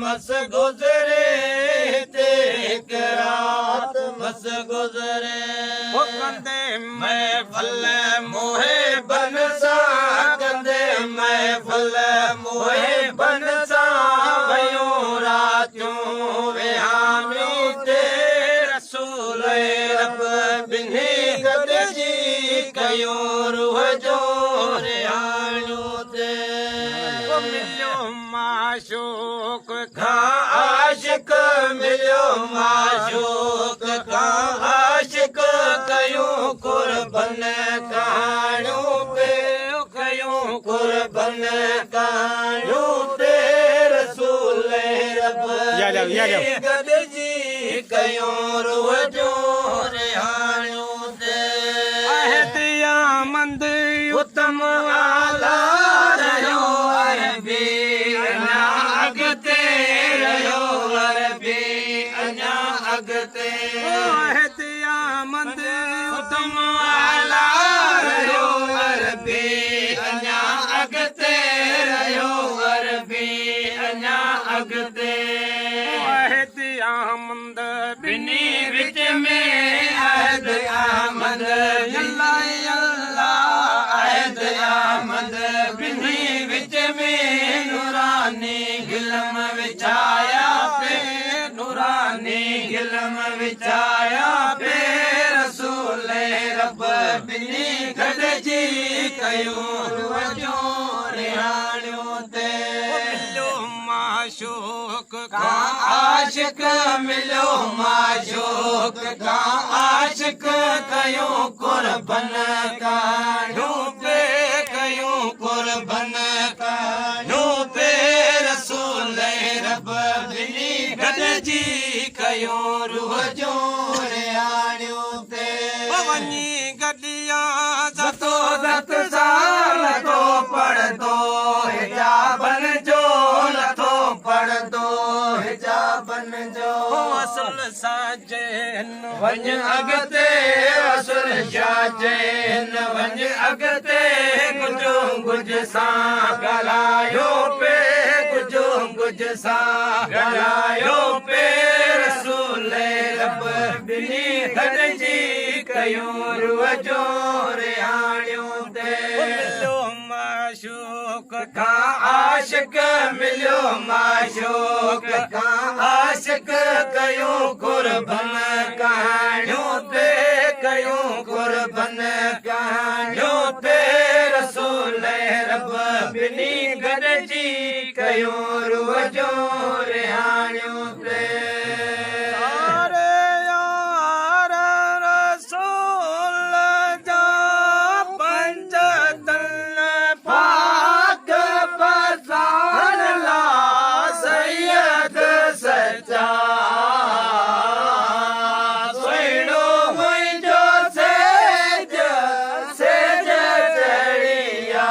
मस गुजरे ते एक रात मस गुजरे वो कंदे महफल मोहे बनसा कंदे महफल मोहे बनसा वयो रातियों विहामियों ते रसूल रब बिन्ही गदजी कयो रूह जो रिहाणो ते वो मिलियो माशूक खां आशिक मिलियो माशूक खां आशिक कयूं कुर्बन कहाणियूं पे कयूं कुर्बन कहाणियूं पे रसूल रब या जाओ। गदजी कयूं रूह जो रिहाणियूं ते अहतियामंद उत्तम आला रहियो अरबी अञा अॻिते रहियो अरबी अञा अॻिते अहतियामंद उत्तम आला रहियो अरबी अञा अॻिते रहियो अरबी अञा अॻिते अहतियामंद बिनी विच में अहद अहमद अहद अहमद बिनी विच में नूरानी गिलम विछाया पे नूरानी गिलम विछाया पे रसूल रब बिनी गॾिजी कयूं रूह जो रिहाणियों ते मिलियो माशूक खां आशिक मिलियो माशूक खां आशिक कयूं कुर्बन कहाणियूं पे कयूं कुर्बन कहाणियूं पे रसूल रब बिनी गॾिजी कयूं रूह जो रिहाणियूं ते वञी गॾिया सतो सत साल तो पढ़दो हिजाबन जो लथो पढ़दो हिजाबन जो असल साजन वञ अॻिते असुर शाजन वञ अॻिते गुजो गुज सां ॻाल्हायो पे गुजो गुज सां ॻाल्हायो पे रसूल रब बिनी गॾिजी कयूं रूह जो रिहाणियूं ते मिलियो माशूक खां आशिक मिलियो माशूक खां आशिक कयूं कुर्बन कहाणियूं ते कयूं कुर्बन कहाणियूं ते रसूल रब बिनी गॾिजी कयूं रूह जो रिहाणियूं ते अरे यार रसूल जा पंज तन पाक बज़ार ला सैयद सच्चा सुहिणो मुंहिंजो सेज सेज चढ़िया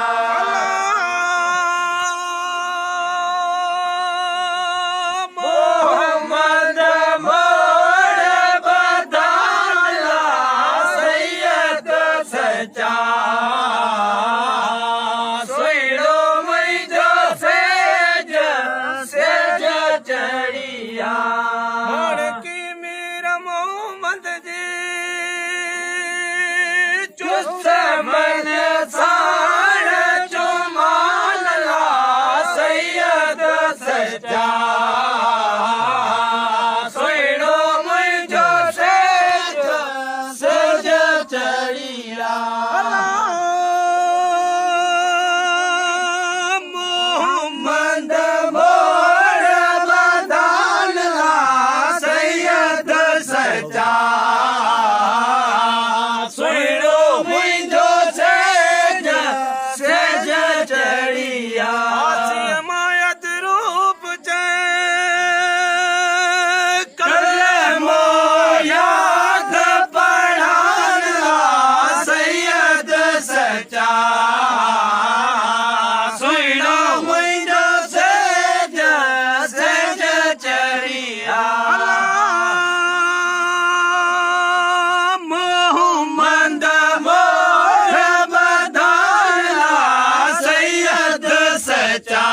मोहम्मद मोड़ बदाला सैयद सच्चा सुहिणो मुंहिंजो सेज सेज चढ़िया की मीर मोहम्मद जी चुस्त मन साण चुमाल ला सैयद सच्चा सुहिणो मुंहिंजो सेज सेज चढ़िया मोहम्मद मोड़ बदान ला सैयद सच्चा सुहिणो मुंहिंजो सेज सेज चढ़िया मायत रूप कलमो याद पढ़ान ला सैयद सच्चा सुहिणो मुंहिंजो सेज सेज चढ़िया मोहम्मद मोड़ बदान ला सैयद सच्चा